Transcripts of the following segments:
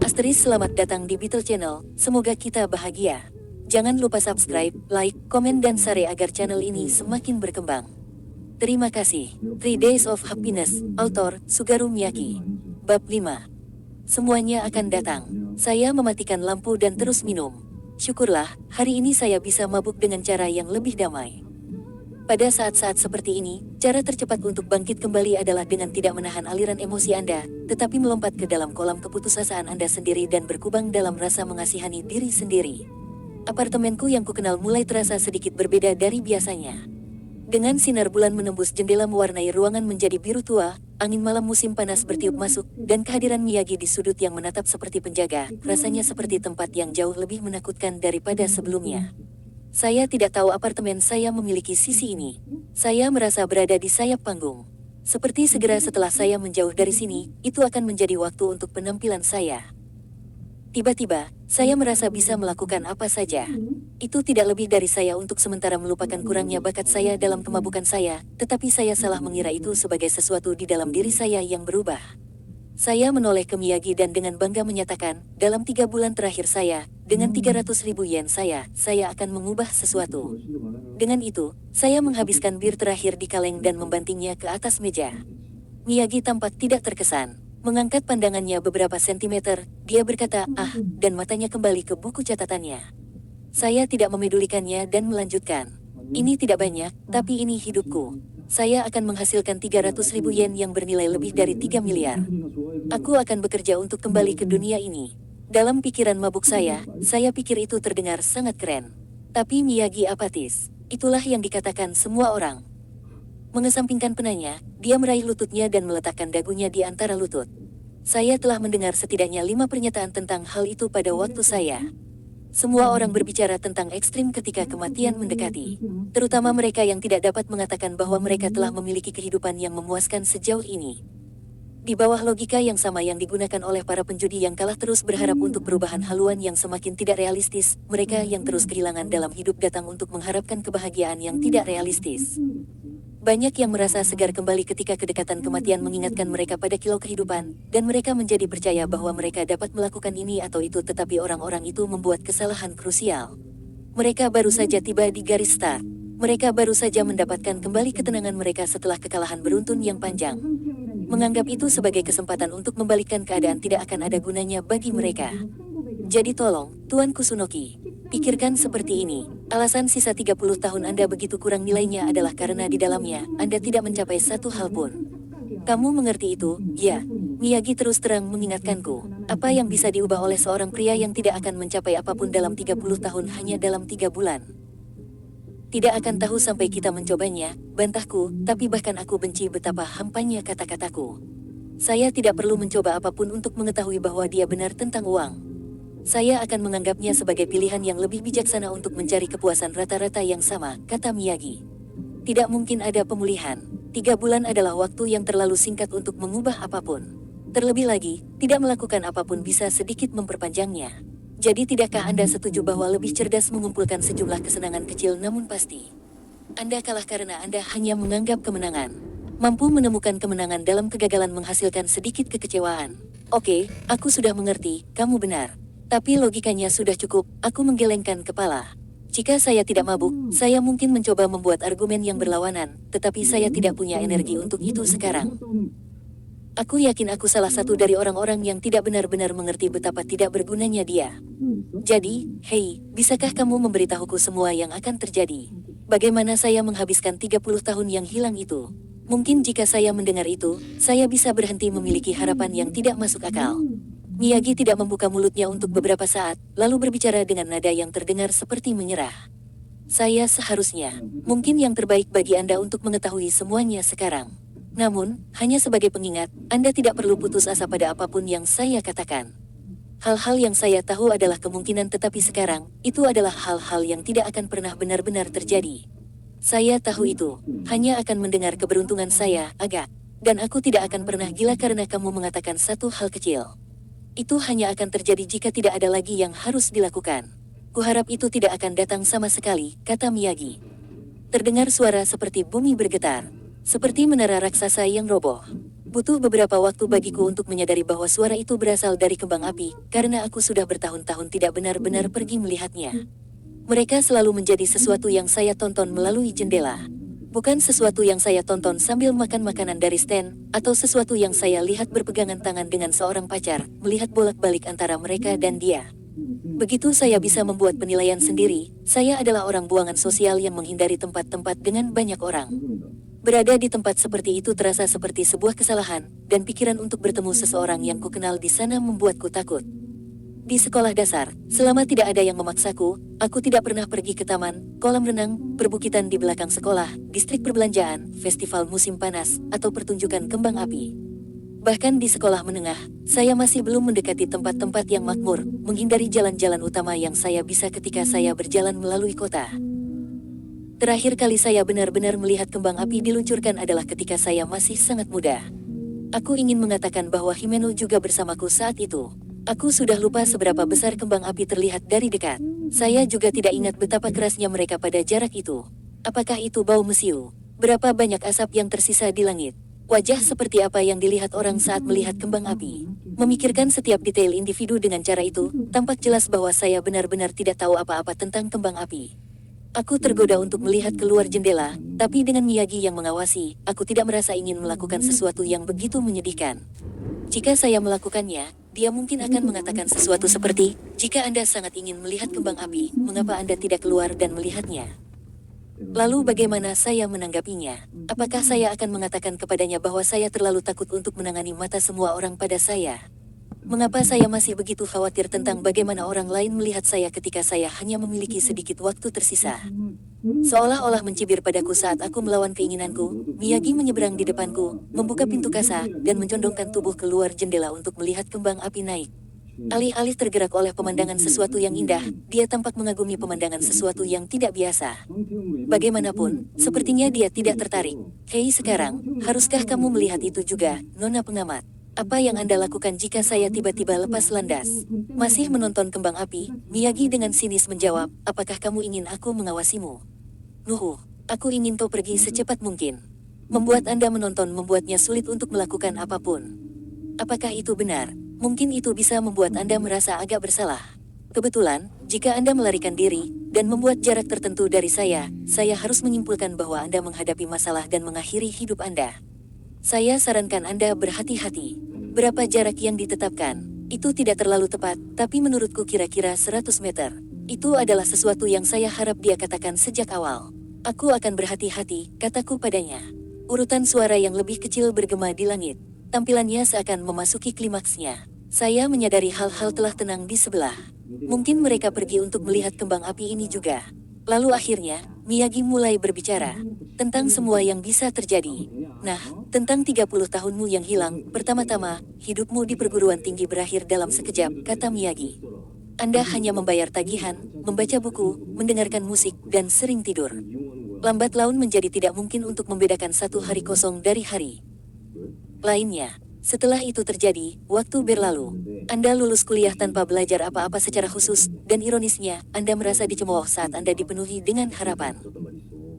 Asteris, selamat datang di Beetle Channel, semoga kita bahagia. Jangan lupa subscribe, like, komen dan share agar channel ini semakin berkembang. Terima kasih. 3 Days of Happiness, author Sugaru Miyaki. Bab 5. Semuanya akan datang. Saya mematikan lampu dan terus minum. Syukurlah, hari ini saya bisa mabuk dengan cara yang lebih damai. Pada saat-saat seperti ini, cara tercepat untuk bangkit kembali adalah dengan tidak menahan aliran emosi Anda, tetapi melompat ke dalam kolam keputusasaan Anda sendiri dan berkubang dalam rasa mengasihani diri sendiri. Apartemenku yang kukenal mulai terasa sedikit berbeda dari biasanya. Dengan sinar bulan menembus jendela mewarnai ruangan menjadi biru tua, angin malam musim panas bertiup masuk, dan kehadiran Miyagi di sudut yang menatap seperti penjaga, rasanya seperti tempat yang jauh lebih menakutkan daripada sebelumnya. Saya tidak tahu apartemen saya memiliki sisi ini. Saya merasa berada di sayap panggung. Seperti segera setelah saya menjauh dari sini, itu akan menjadi waktu untuk penampilan saya. Tiba-tiba, saya merasa bisa melakukan apa saja. Itu tidak lebih dari saya untuk sementara melupakan kurangnya bakat saya dalam kemabukan saya, tetapi saya salah mengira itu sebagai sesuatu di dalam diri saya yang berubah. Saya menoleh ke Miyagi dan dengan bangga menyatakan, dalam 3 bulan terakhir saya, dengan 300.000 yen saya akan mengubah sesuatu. Dengan itu, saya menghabiskan bir terakhir di kaleng dan membantingnya ke atas meja. Miyagi tampak tidak terkesan. Mengangkat pandangannya beberapa sentimeter, dia berkata, dan matanya kembali ke buku catatannya. Saya tidak memedulikannya dan melanjutkan. Ini tidak banyak, tapi ini hidupku. Saya akan menghasilkan 300.000 yen yang bernilai lebih dari 3 miliar. Aku akan bekerja untuk kembali ke dunia ini. Dalam pikiran mabuk saya pikir itu terdengar sangat keren. Tapi Miyagi apatis. Itulah yang dikatakan semua orang. Mengesampingkan penanya, dia meraih lututnya dan meletakkan dagunya di antara lutut. Saya telah mendengar setidaknya 5 pernyataan tentang hal itu pada waktu saya. Semua orang berbicara tentang ekstrim ketika kematian mendekati. Terutama mereka yang tidak dapat mengatakan bahwa mereka telah memiliki kehidupan yang memuaskan sejauh ini. Di bawah logika yang sama yang digunakan oleh para penjudi yang kalah terus berharap untuk perubahan haluan yang semakin tidak realistis, mereka yang terus kehilangan dalam hidup datang untuk mengharapkan kebahagiaan yang tidak realistis. Banyak yang merasa segar kembali ketika kedekatan kematian mengingatkan mereka pada kilau kehidupan, dan mereka menjadi percaya bahwa mereka dapat melakukan ini atau itu, tetapi orang-orang itu membuat kesalahan krusial. Mereka baru saja tiba di garis start. Mereka baru saja mendapatkan kembali ketenangan mereka setelah kekalahan beruntun yang panjang. Menganggap itu sebagai kesempatan untuk membalikkan keadaan tidak akan ada gunanya bagi mereka. Jadi tolong, Tuan Kusunoki, pikirkan seperti ini. Alasan sisa 30 tahun Anda begitu kurang nilainya adalah karena di dalamnya, Anda tidak mencapai satu hal pun. Kamu mengerti itu, ya? Miyagi terus terang mengingatkanku. Apa yang bisa diubah oleh seorang pria yang tidak akan mencapai apapun dalam 30 tahun hanya dalam 3 bulan? Tidak akan tahu sampai kita mencobanya, bantahku, tapi bahkan aku benci betapa hampanya kata-kataku. Saya tidak perlu mencoba apapun untuk mengetahui bahwa dia benar tentang uang. Saya akan menganggapnya sebagai pilihan yang lebih bijaksana untuk mencari kepuasan rata-rata yang sama, kata Miyagi. Tidak mungkin ada pemulihan. 3 bulan adalah waktu yang terlalu singkat untuk mengubah apapun. Terlebih lagi, tidak melakukan apapun bisa sedikit memperpanjangnya. Jadi tidakkah Anda setuju bahwa lebih cerdas mengumpulkan sejumlah kesenangan kecil namun pasti? Anda kalah karena Anda hanya menganggap kemenangan. Mampu menemukan kemenangan dalam kegagalan menghasilkan sedikit kekecewaan. Oke, aku sudah mengerti, kamu benar. Tapi logikanya sudah cukup, aku menggelengkan kepala. Jika saya tidak mabuk, saya mungkin mencoba membuat argumen yang berlawanan, tetapi saya tidak punya energi untuk itu sekarang. Aku yakin aku salah satu dari orang-orang yang tidak benar-benar mengerti betapa tidak bergunanya dia. Jadi, hei, bisakah kamu memberitahuku semua yang akan terjadi? Bagaimana saya menghabiskan 30 tahun yang hilang itu? Mungkin jika saya mendengar itu, saya bisa berhenti memiliki harapan yang tidak masuk akal. Miyagi tidak membuka mulutnya untuk beberapa saat, lalu berbicara dengan nada yang terdengar seperti menyerah. Saya seharusnya, mungkin yang terbaik bagi Anda untuk mengetahui semuanya sekarang. Namun, hanya sebagai pengingat, Anda tidak perlu putus asa pada apapun yang saya katakan. Hal-hal yang saya tahu adalah kemungkinan, tetapi sekarang, itu adalah hal-hal yang tidak akan pernah benar-benar terjadi. Saya tahu itu, hanya akan mendengar keberuntungan saya, agak. Dan aku tidak akan pernah gila karena kamu mengatakan satu hal kecil. Itu hanya akan terjadi jika tidak ada lagi yang harus dilakukan. Kuharap itu tidak akan datang sama sekali, kata Miyagi. Terdengar suara seperti bumi bergetar. Seperti menara raksasa yang roboh. Butuh beberapa waktu bagiku untuk menyadari bahwa suara itu berasal dari kembang api, karena aku sudah bertahun-tahun tidak benar-benar pergi melihatnya. Mereka selalu menjadi sesuatu yang saya tonton melalui jendela. Bukan sesuatu yang saya tonton sambil makan makanan dari stand, atau sesuatu yang saya lihat berpegangan tangan dengan seorang pacar, melihat bolak-balik antara mereka dan dia. Begitu saya bisa membuat penilaian sendiri, saya adalah orang buangan sosial yang menghindari tempat-tempat dengan banyak orang. Berada di tempat seperti itu terasa seperti sebuah kesalahan, dan pikiran untuk bertemu seseorang yang kukenal di sana membuatku takut. Di sekolah dasar, selama tidak ada yang memaksaku, aku tidak pernah pergi ke taman, kolam renang, perbukitan di belakang sekolah, distrik perbelanjaan, festival musim panas, atau pertunjukan kembang api. Bahkan di sekolah menengah, saya masih belum mendekati tempat-tempat yang makmur, menghindari jalan-jalan utama yang saya bisa ketika saya berjalan melalui kota. Terakhir kali saya benar-benar melihat kembang api diluncurkan adalah ketika saya masih sangat muda. Aku ingin mengatakan bahwa Himeno juga bersamaku saat itu. Aku sudah lupa seberapa besar kembang api terlihat dari dekat. Saya juga tidak ingat betapa kerasnya mereka pada jarak itu. Apakah itu bau mesiu? Berapa banyak asap yang tersisa di langit? Wajah seperti apa yang dilihat orang saat melihat kembang api? Memikirkan setiap detail individu dengan cara itu, tampak jelas bahwa saya benar-benar tidak tahu apa-apa tentang kembang api. Aku tergoda untuk melihat keluar jendela, tapi dengan Miyagi yang mengawasi, aku tidak merasa ingin melakukan sesuatu yang begitu menyedihkan. Jika saya melakukannya, dia mungkin akan mengatakan sesuatu seperti, "Jika Anda sangat ingin melihat kembang api, mengapa Anda tidak keluar dan melihatnya?" Lalu bagaimana saya menanggapinya? Apakah saya akan mengatakan kepadanya bahwa saya terlalu takut untuk menangani mata semua orang pada saya? Mengapa saya masih begitu khawatir tentang bagaimana orang lain melihat saya ketika saya hanya memiliki sedikit waktu tersisa? Seolah-olah mencibir padaku saat aku melawan keinginanku, Miyagi menyeberang di depanku, membuka pintu kasa, dan mencondongkan tubuh keluar jendela untuk melihat kembang api naik. Alih-alih tergerak oleh pemandangan sesuatu yang indah, dia tampak mengagumi pemandangan sesuatu yang tidak biasa. Bagaimanapun, sepertinya dia tidak tertarik. "Hei sekarang, haruskah kamu melihat itu juga, Nona pengamat? Apa yang Anda lakukan jika saya tiba-tiba lepas landas?" Masih menonton kembang api, Miyagi dengan sinis menjawab, "Apakah kamu ingin aku mengawasimu?" "Nuhu, aku ingin kau pergi secepat mungkin." Membuat Anda menonton membuatnya sulit untuk melakukan apapun. Apakah itu benar? Mungkin itu bisa membuat Anda merasa agak bersalah. Kebetulan, jika Anda melarikan diri, dan membuat jarak tertentu dari saya harus menyimpulkan bahwa Anda menghadapi masalah dan mengakhiri hidup Anda. Saya sarankan Anda berhati-hati. Berapa jarak yang ditetapkan? Itu tidak terlalu tepat, tapi menurutku kira-kira 100 meter. Itu adalah sesuatu yang saya harap dia katakan sejak awal. "Aku akan berhati-hati," kataku padanya. Urutan suara yang lebih kecil bergema di langit. Tampilannya seakan memasuki klimaksnya. Saya menyadari hal-hal telah tenang di sebelah. Mungkin mereka pergi untuk melihat kembang api ini juga. Lalu akhirnya, Miyagi mulai berbicara tentang semua yang bisa terjadi. "Nah, tentang 30 tahunmu yang hilang, pertama-tama, hidupmu di perguruan tinggi berakhir dalam sekejap," kata Miyagi. "Anda hanya membayar tagihan, membaca buku, mendengarkan musik, dan sering tidur. Lambat laun menjadi tidak mungkin untuk membedakan satu hari kosong dari hari lainnya. Setelah itu terjadi, waktu berlalu. Anda lulus kuliah tanpa belajar apa-apa secara khusus, dan ironisnya, Anda merasa dicemooh saat Anda dipenuhi dengan harapan.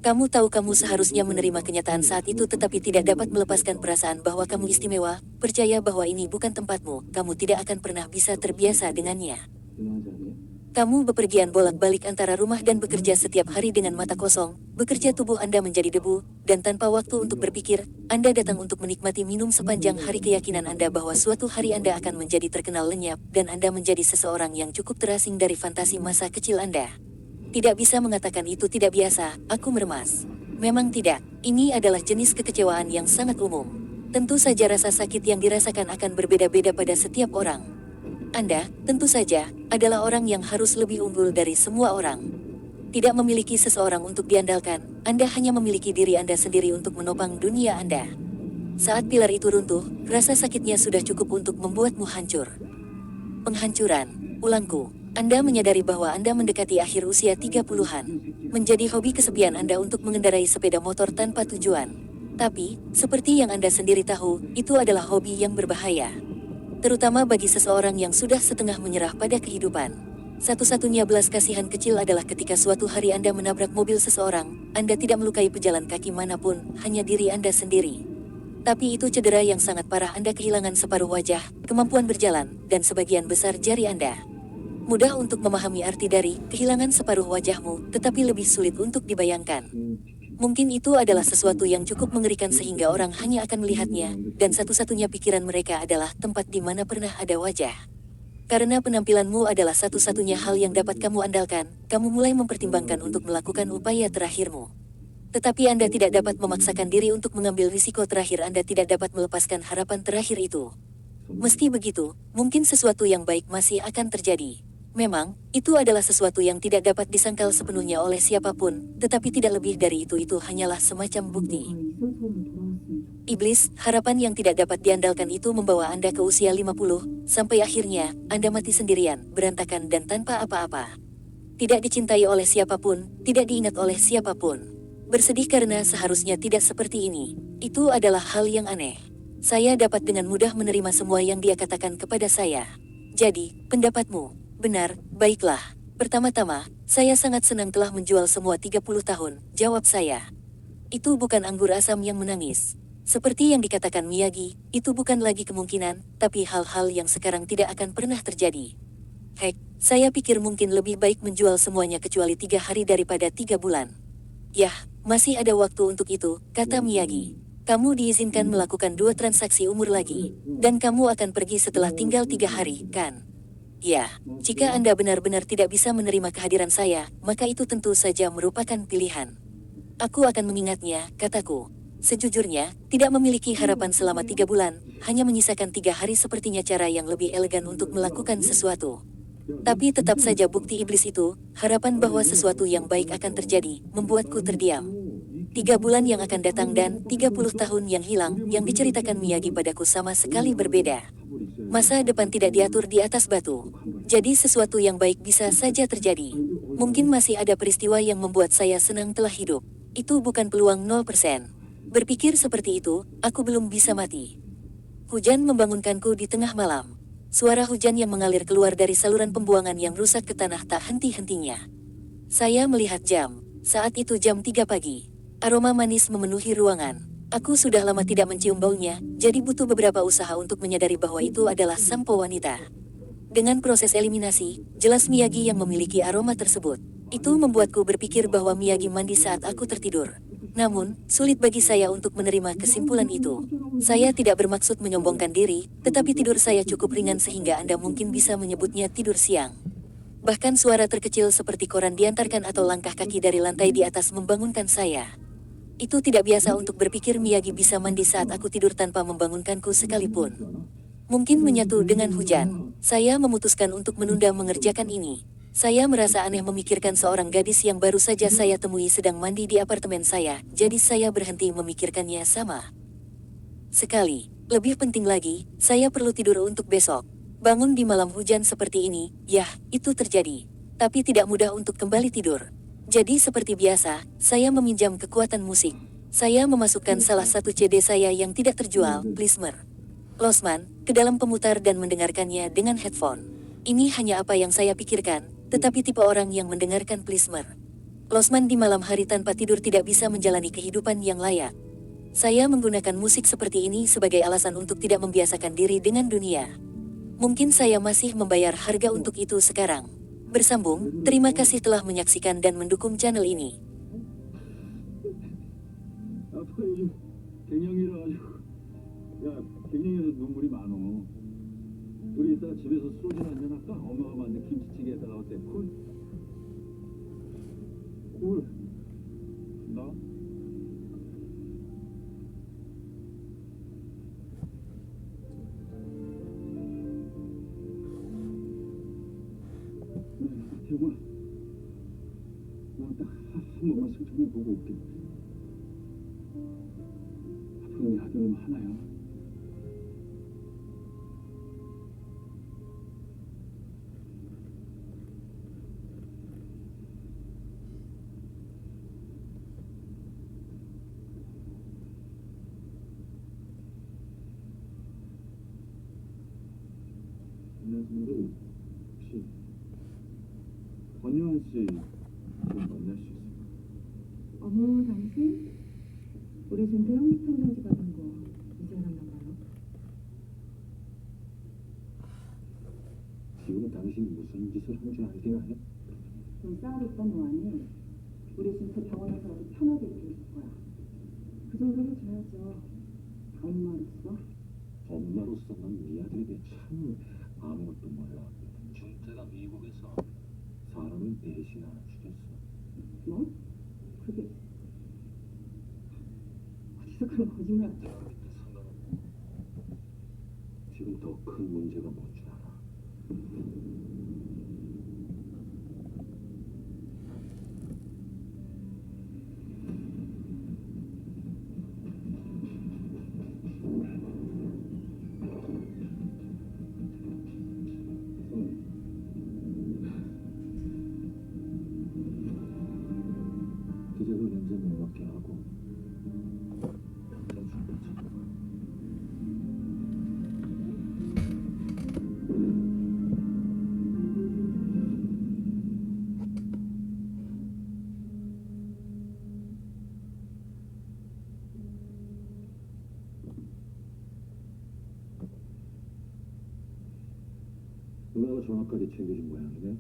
Kamu tahu kamu seharusnya menerima kenyataan saat itu tetapi tidak dapat melepaskan perasaan bahwa kamu istimewa, percaya bahwa ini bukan tempatmu, kamu tidak akan pernah bisa terbiasa dengannya. Kamu bepergian bolak-balik antara rumah dan bekerja setiap hari dengan mata kosong, bekerja tubuh Anda menjadi debu, dan tanpa waktu untuk berpikir, Anda datang untuk menikmati minum sepanjang hari keyakinan Anda bahwa suatu hari Anda akan menjadi terkenal lenyap, dan Anda menjadi seseorang yang cukup terasing dari fantasi masa kecil Anda. Tidak bisa mengatakan itu tidak biasa, aku meremas. Memang tidak, ini adalah jenis kekecewaan yang sangat umum. Tentu saja rasa sakit yang dirasakan akan berbeda-beda pada setiap orang. Anda, tentu saja, adalah orang yang harus lebih unggul dari semua orang. Tidak memiliki seseorang untuk diandalkan, Anda hanya memiliki diri Anda sendiri untuk menopang dunia Anda. Saat pilar itu runtuh, rasa sakitnya sudah cukup untuk membuatmu hancur. Penghancuran, ulangku. Anda menyadari bahwa Anda mendekati akhir usia 30-an. Menjadi hobi kesepian Anda untuk mengendarai sepeda motor tanpa tujuan. Tapi, seperti yang Anda sendiri tahu, itu adalah hobi yang berbahaya. Terutama bagi seseorang yang sudah setengah menyerah pada kehidupan. Satu-satunya belas kasihan kecil adalah ketika suatu hari Anda menabrak mobil seseorang, Anda tidak melukai pejalan kaki manapun, hanya diri Anda sendiri. Tapi itu cedera yang sangat parah. Anda kehilangan separuh wajah, kemampuan berjalan, dan sebagian besar jari Anda. Mudah untuk memahami arti dari kehilangan separuh wajahmu, tetapi lebih sulit untuk dibayangkan. Mungkin itu adalah sesuatu yang cukup mengerikan sehingga orang hanya akan melihatnya, dan satu-satunya pikiran mereka adalah tempat di mana pernah ada wajah. Karena penampilanmu adalah satu-satunya hal yang dapat kamu andalkan, kamu mulai mempertimbangkan untuk melakukan upaya terakhirmu. Tetapi Anda tidak dapat memaksakan diri untuk mengambil risiko terakhir. Anda tidak dapat melepaskan harapan terakhir itu. Meski begitu, mungkin sesuatu yang baik masih akan terjadi. Memang, itu adalah sesuatu yang tidak dapat disangkal sepenuhnya oleh siapapun, tetapi tidak lebih dari itu hanyalah semacam bukti. Iblis, harapan yang tidak dapat diandalkan itu membawa Anda ke usia 50, sampai akhirnya, Anda mati sendirian, berantakan dan tanpa apa-apa. Tidak dicintai oleh siapapun, tidak diingat oleh siapapun. Bersedih karena seharusnya tidak seperti ini. Itu adalah hal yang aneh. Saya dapat dengan mudah menerima semua yang dia katakan kepada saya. Jadi, pendapatmu, benar, baiklah. Pertama-tama, saya sangat senang telah menjual semua 30 tahun, jawab saya. Itu bukan anggur asam yang menangis. Seperti yang dikatakan Miyagi, itu bukan lagi kemungkinan, tapi hal-hal yang sekarang tidak akan pernah terjadi. Hek, saya pikir mungkin lebih baik menjual semuanya kecuali 3 hari daripada 3 bulan. Yah, masih ada waktu untuk itu, kata Miyagi. Kamu diizinkan melakukan 2 transaksi umur lagi, dan kamu akan pergi setelah tinggal 3 hari, kan? Ya, jika Anda benar-benar tidak bisa menerima kehadiran saya, maka itu tentu saja merupakan pilihan. Aku akan mengingatnya, kataku. Sejujurnya, tidak memiliki harapan selama 3 bulan, hanya menyisakan 3 hari sepertinya cara yang lebih elegan untuk melakukan sesuatu. Tapi tetap saja bukti iblis itu, harapan bahwa sesuatu yang baik akan terjadi, membuatku terdiam. 3 bulan yang akan datang dan 30 tahun yang hilang, yang diceritakan Miyagi padaku sama sekali berbeda. Masa depan tidak diatur di atas batu. Jadi sesuatu yang baik bisa saja terjadi. Mungkin masih ada peristiwa yang membuat saya senang telah hidup. Itu bukan peluang 0%. Berpikir seperti itu, aku belum bisa mati. Hujan membangunkanku di tengah malam. Suara hujan yang mengalir keluar dari saluran pembuangan yang rusak ke tanah tak henti-hentinya. Saya melihat jam. Saat itu jam 3 pagi. Aroma manis memenuhi ruangan. Aku sudah lama tidak mencium baunya, jadi butuh beberapa usaha untuk menyadari bahwa itu adalah sampo wanita. Dengan proses eliminasi, jelas Miyagi yang memiliki aroma tersebut. Itu membuatku berpikir bahwa Miyagi mandi saat aku tertidur. Namun, sulit bagi saya untuk menerima kesimpulan itu. Saya tidak bermaksud menyombongkan diri, tetapi tidur saya cukup ringan sehingga Anda mungkin bisa menyebutnya tidur siang. Bahkan suara terkecil seperti koran diantarkan atau langkah kaki dari lantai di atas membangunkan saya. Itu tidak biasa untuk berpikir Miyagi bisa mandi saat aku tidur tanpa membangunkanku sekalipun. Mungkin menyatu dengan hujan. Saya memutuskan untuk menunda mengerjakan ini. Saya merasa aneh memikirkan seorang gadis yang baru saja saya temui sedang mandi di apartemen saya, jadi saya berhenti memikirkannya sama sekali. Lebih penting lagi, saya perlu tidur untuk besok. Bangun di malam hujan seperti ini, yah, itu terjadi. Tapi tidak mudah untuk kembali tidur. Jadi seperti biasa, saya meminjam kekuatan musik. Saya memasukkan salah satu CD saya yang tidak terjual, Klezmer Losman, ke dalam pemutar dan mendengarkannya dengan headphone. Ini hanya apa yang saya pikirkan, tetapi tipe orang yang mendengarkan Klezmer Losman di malam hari tanpa tidur tidak bisa menjalani kehidupan yang layak. Saya menggunakan musik seperti ini sebagai alasan untuk tidak membiasakan diri dengan dunia. Mungkin saya masih membayar harga untuk itu sekarang. Bersambung, terima kasih telah menyaksikan dan mendukung channel ini. 갱년기에서 눈물이 많어. 우리 이따 집에서 소주 한잔 할까? 엄마가 만든 김치찌개에다가 어때? 쿨? 쿨? 나? 태용아, 난 딱 한 번만 승천이 보고 올게. 앞으로 내 아들은 하나야. 안녕하세요. 혹시 권유한 씨 좀 만날 수 있을까요? 어머, 당신? 우리 지금 대형 편정지 받은 거 지금 당신이 무슨 짓을 한 줄 알기나 해? 좀 싸우겠던 동안에 우리 진짜 병원에서라도 편하게 있게 해줄 거야. 그 정도 해줘야죠. 엄마로서. 엄마로서는 네 아들에게 참 아무것도 몰라. 준태가 미국에서 사람을 배신 하나 죽였어. 뭐? 그게 어디서 그런 거짓말? 내가 밑에 상관없고 지금 더 큰 문제가 뭔 줄 알아? 기자도 냄새 못 맡게 하고 대충 쳐줘봐. 누나가 전화까지 챙겨준 모양이네.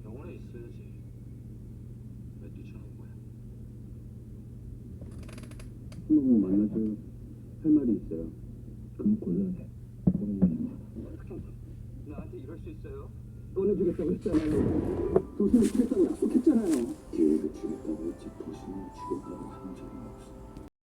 병원에 있어야지. 왜 뛰쳐나온 거야? 한 번만 만나줘요. 할 말이 있어요. 그럼 곤란해. 보는 눈이 많아. 어떻게 나한테 이럴 수 있어요? 꺼내주겠다고 했잖아요. 도시는 주겠다고 약속했잖아요. 기회를 주겠다고 했지 도시는 주겠다고 한 적은 없어.